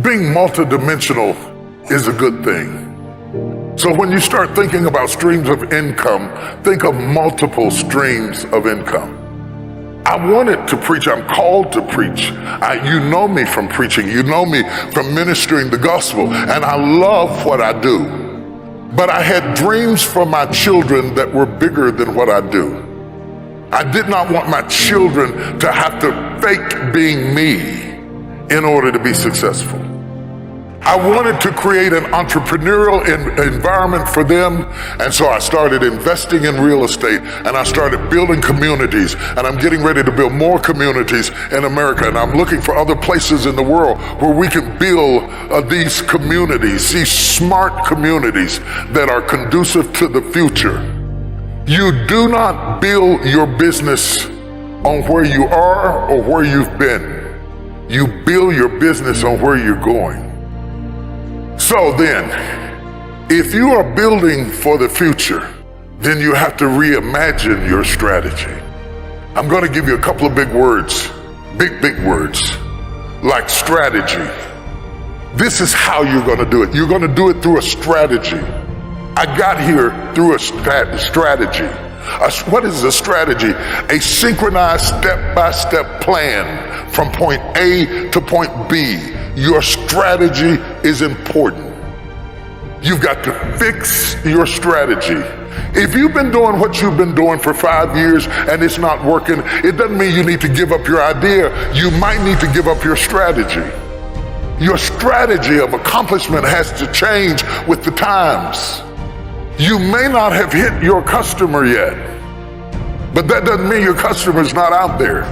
Being multidimensional is a good thing. So when you start thinking about streams of income, think of multiple streams of income. I wanted to preach. I'm called to preach. You know me from preaching. You know me from ministering the gospel. And I love what I do. But I had dreams for my children that were bigger than what I do. I did not want my children to have to fake being me in order to be successful. I wanted to create an entrepreneurial environment for them, and so I started investing in real estate, and I started building communities, and I'm getting ready to build more communities in America, and I'm looking for other places in the world where we can build these communities, these smart communities that are conducive to the future. You do not build your business on where you are or where you've been. You build your business on where you're going. So then, if you are building for the future, then you have to reimagine your strategy. I'm going to give you a couple of big words, big words, like strategy. This is how you're going to do it. You're going to do it through a strategy. I got here through a strategy. What is a strategy? A synchronized step-by-step plan from point A to point B. Your strategy is important. You've got to fix your strategy. If you've been doing what you've been doing for 5 years and it's not working, it doesn't mean you need to give up your idea. You might need to give up your strategy. Your strategy of accomplishment has to change with the times. You may not have hit your customer yet, but that doesn't mean your customer's not out there.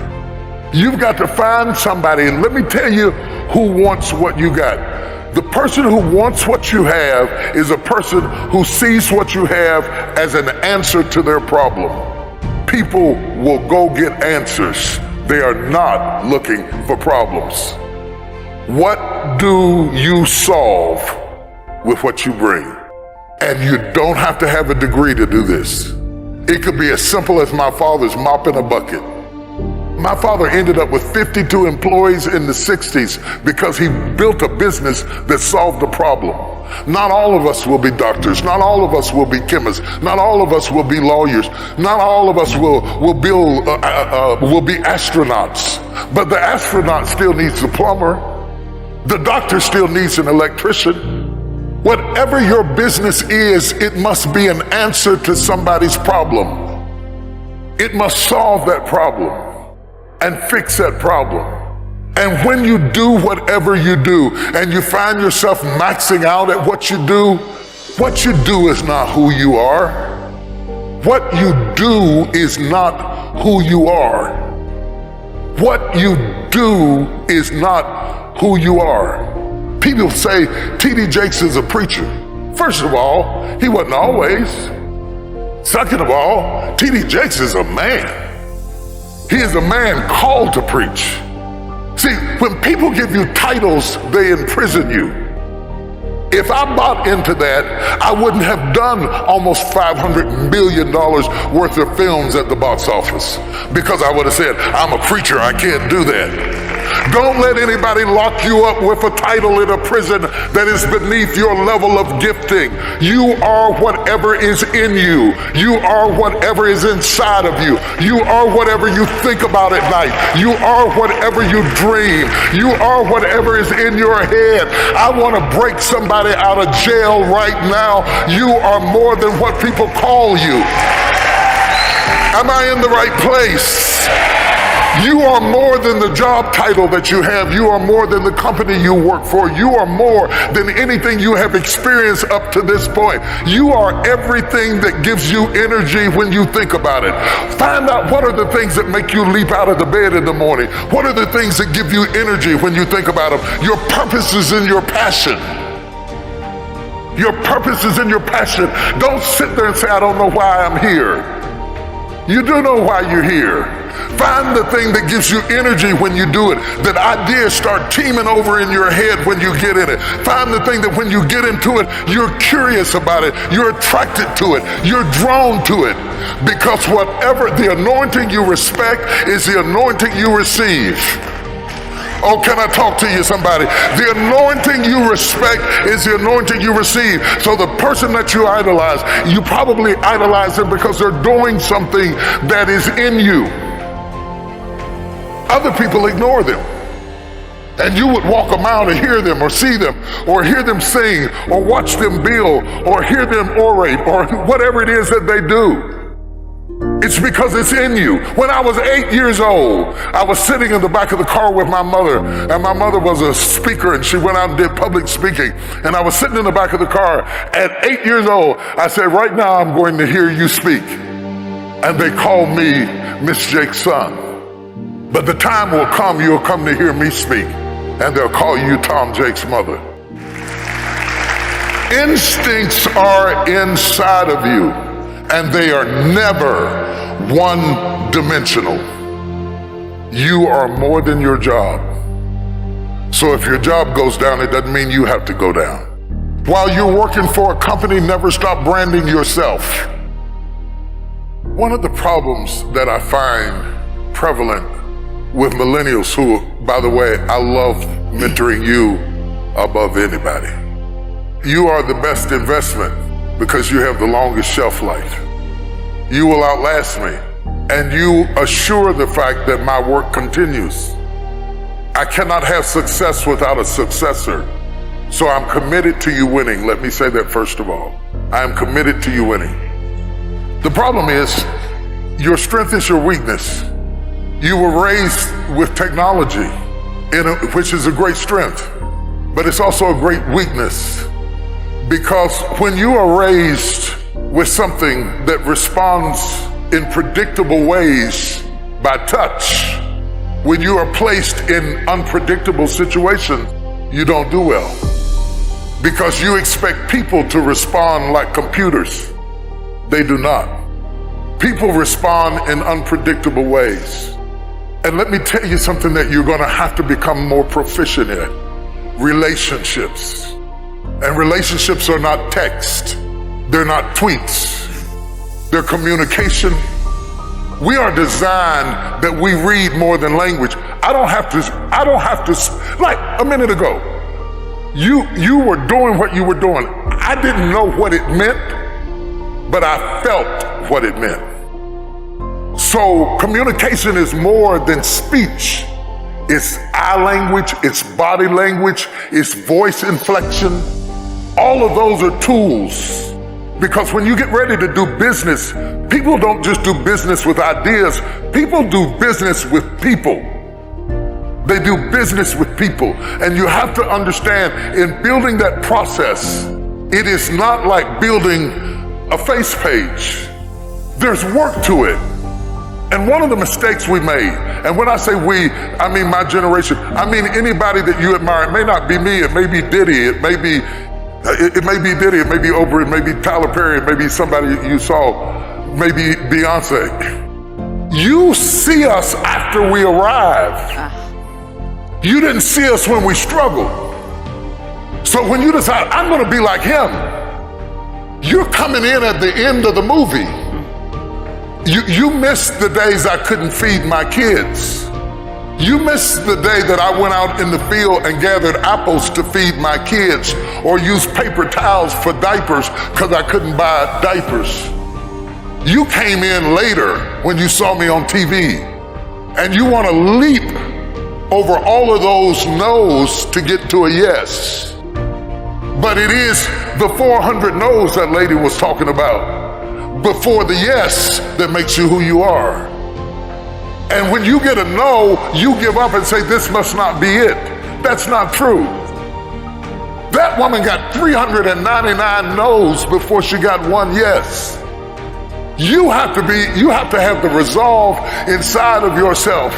You've got to find somebody, and let me tell you who wants what you got. The person who wants what you have is a person who sees what you have as an answer to their problem. People will go get answers. They are not looking for problems. What do you solve with what you bring? And you don't have to have a degree to do this. It could be as simple as my father's mopping a bucket. My father ended up with 52 employees in the 60s because he built a business that solved a problem. Not all of us will be doctors. Not all of us will be chemists. Not all of us will be lawyers. Not all of us will be astronauts. But the astronaut still needs a plumber. The doctor still needs an electrician. Whatever your business is, it must be an answer to somebody's problem. It must solve that problem and fix that problem. And when you do whatever you do and you find yourself maxing out at what you do is not who you are. What you do is not who you are. What you do is not who you are. People say T.D. Jakes is a preacher. First of all, he wasn't always. Second of all, T.D. Jakes is a man. He is a man called to preach. See, when people give you titles, they imprison you. If I bought into that, I wouldn't have done almost $500 million worth of films at the box office, because I would have said, I'm a preacher, I can't do that. Don't let anybody lock you up with a title in a prison that is beneath your level of gifting. You are whatever is in you. You are whatever is inside of you. You are whatever you think about at night. You are whatever you dream. You are whatever is in your head. I want to break somebody out of jail right now. You are more than what people call you. Am I in the right place? You are more than the job title that you have. You are more than the company you work for. You are more than anything you have experienced up to this point. You are everything that gives you energy when you think about it. Find out what are the things that make you leap out of the bed in the morning. What are the things that give you energy when you think about them? Your purpose is in your passion. Your purpose is in your passion. Don't sit there and say, I don't know why I'm here. You do know why you're here. Find the thing that gives you energy when you do it. That ideas start teeming over in your head when you get in it. Find the thing that when you get into it, you're curious about it. You're attracted to it. You're drawn to it. Because whatever the anointing you respect is the anointing you receive. Oh, can I talk to you, somebody? The anointing you respect is the anointing you receive. So the person that you idolize, you probably idolize them because they're doing something that is in you. Other people ignore them. And you would walk a mile to hear them or see them or hear them sing or watch them build or hear them orate or whatever it is that they do. It's because it's in you. When I was 8 years old, I was sitting in the back of the car with my mother, and my mother was a speaker, and she went out and did public speaking. And I was sitting in the back of the car. At 8 years old, I said, right now I'm going to hear you speak. And they called me Miss Jake's son. But the time will come, you'll come to hear me speak, and they'll call you Tom Jake's mother. Instincts are inside of you, and they are never one-dimensional. You are more than your job. So if your job goes down, it doesn't mean you have to go down. While you're working for a company, never stop branding yourself. One of the problems that I find prevalent with millennials who, by the way, I love mentoring you above anybody. You are the best investment because you have the longest shelf life. You will outlast me, and you assure the fact that my work continues. I cannot have success without a successor. So I'm committed to you winning. Let me say that first of all. I am committed to you winning. The problem is, your strength is your weakness. You were raised with technology, which is a great strength, but it's also a great weakness. Because when you are raised with something that responds in predictable ways by touch, when you are placed in unpredictable situations, you don't do well. Because you expect people to respond like computers. They do not. People respond in unpredictable ways. And let me tell you something that you're gonna have to become more proficient in. Relationships. And relationships are not text. They're not tweets. They're communication. We are designed that we read more than language. I don't have to, like a minute ago, you were doing what you were doing. I didn't know what it meant, but I felt what it meant. So communication is more than speech. It's eye language, it's body language, it's voice inflection. All of those are tools. Because when you get ready to do business, people don't just do business with ideas, people do business with people. They do business with people. And you have to understand, in building that process, it is not like building a face page. There's work to it. And one of the mistakes we made, and when I say we, I mean my generation, I mean anybody that you admire. It may not be me, it may be Diddy, it may be Diddy, it may be Oprah, it may be Tyler Perry, it may be somebody you saw, maybe Beyonce. You see us after we arrive. You didn't see us when we struggled. So when you decide, I'm gonna be like him, you're coming in at the end of the movie. You missed the days I couldn't feed my kids. You missed the day that I went out in the field and gathered apples to feed my kids, or used paper towels for diapers because I couldn't buy diapers. You came in later when you saw me on TV, and you want to leap over all of those no's to get to a yes. But it is the 400 no's that lady was talking about before the yes that makes you who you are. And when you get a no, you give up and say, this must not be it. That's not true. That woman got 399 no's before she got one yes. You have to have the resolve inside of yourself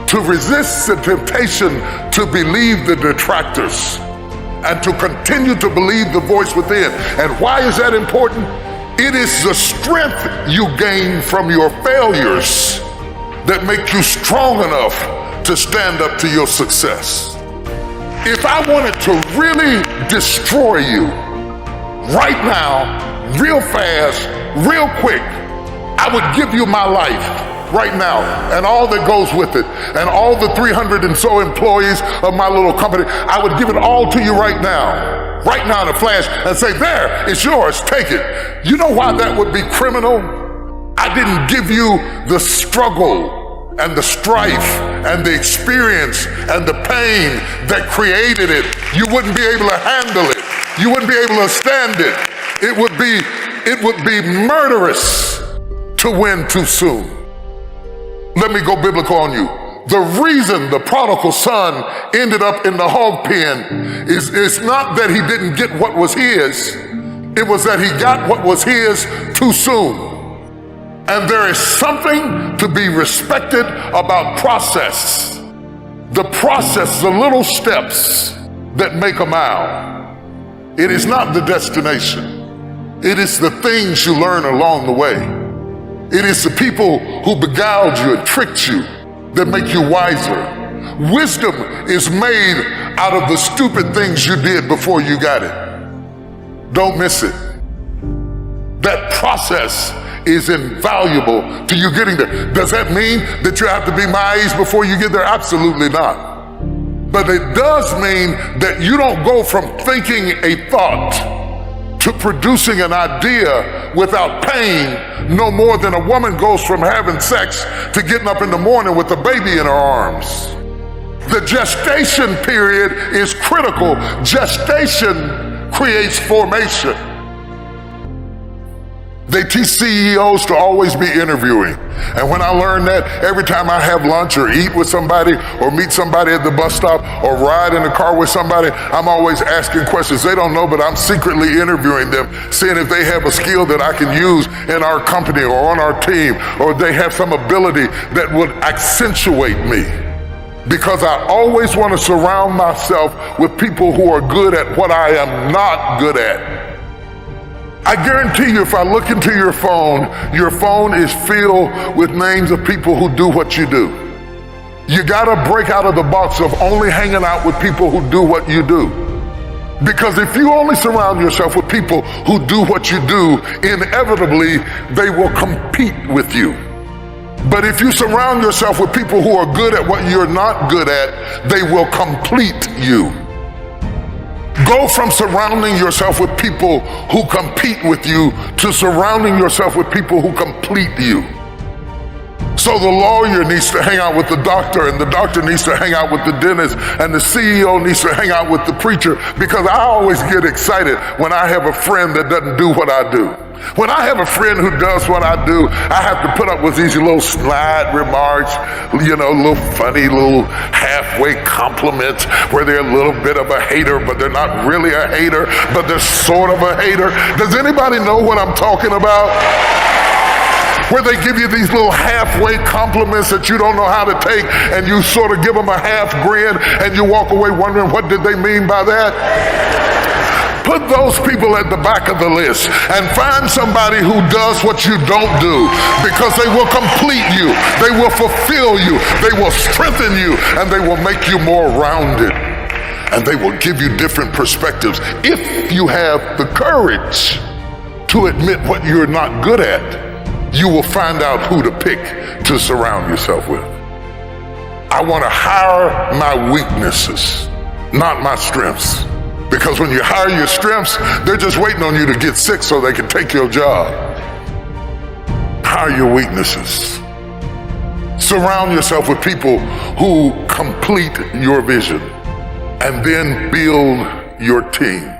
to resist the temptation to believe the detractors and to continue to believe the voice within. And why is that important? It is the strength you gain from your failures that make you strong enough to stand up to your success. If I wanted to really destroy you right now, real fast, real quick, I would give you my life right now, and all that goes with it, and all the 300 and so employees of my little company, I would give it all to you right now in a flash, and say, there, it's yours, take it. You know why that would be criminal? I didn't give you the struggle and the strife and the experience and the pain that created it. You wouldn't be able to handle it. You wouldn't be able to stand it. It would be murderous to win too soon. Let me go biblical on you. The reason the prodigal son ended up in the hog pen is not that he didn't get what was his, it was that he got what was his too soon. And there is something to be respected about process. The process, the little steps that make a mile. It is not the destination. It is the things you learn along the way. It is the people who beguiled you and tricked you that make you wiser. Wisdom is made out of the stupid things you did before you got it. Don't miss it. That process is invaluable to you getting there. Does that mean that you have to be my age before you get there? Absolutely not. But it does mean that you don't go from thinking a thought to producing an idea without pain, no more than a woman goes from having sex to getting up in the morning with a baby in her arms. The gestation period is critical. Gestation creates formation. They teach CEOs to always be interviewing. And when I learned that, every time I have lunch or eat with somebody or meet somebody at the bus stop or ride in the car with somebody, I'm always asking questions. They don't know, but I'm secretly interviewing them, seeing if they have a skill that I can use in our company or on our team, or they have some ability that would accentuate me. Because I always want to surround myself with people who are good at what I am not good at. I guarantee you, if I look into your phone is filled with names of people who do what you do. You gotta break out of the box of only hanging out with people who do what you do. Because if you only surround yourself with people who do what you do, inevitably they will compete with you. But if you surround yourself with people who are good at what you're not good at, they will complete you. Go from surrounding yourself with people who compete with you to surrounding yourself with people who complete you. So the lawyer needs to hang out with the doctor, and the doctor needs to hang out with the dentist, and the CEO needs to hang out with the preacher, because I always get excited when I have a friend that doesn't do what I do. When I have a friend who does what I do, I have to put up with these little snide remarks, little funny little halfway compliments where they're a little bit of a hater, but they're not really a hater, but they're sort of a hater. Does anybody know what I'm talking about? Where they give you these little halfway compliments that you don't know how to take, and you sort of give them a half grin, and you walk away wondering, what did they mean by that? Put those people at the back of the list and find somebody who does what you don't do, because they will complete you, they will fulfill you, they will strengthen you, and they will make you more rounded, and they will give you different perspectives. If you have the courage to admit what you're not good at, you will find out who to pick to surround yourself with. I want to hire my weaknesses, not my strengths. Because when you hire your strengths, they're just waiting on you to get sick so they can take your job. Hire your weaknesses. Surround yourself with people who complete your vision, and then build your team.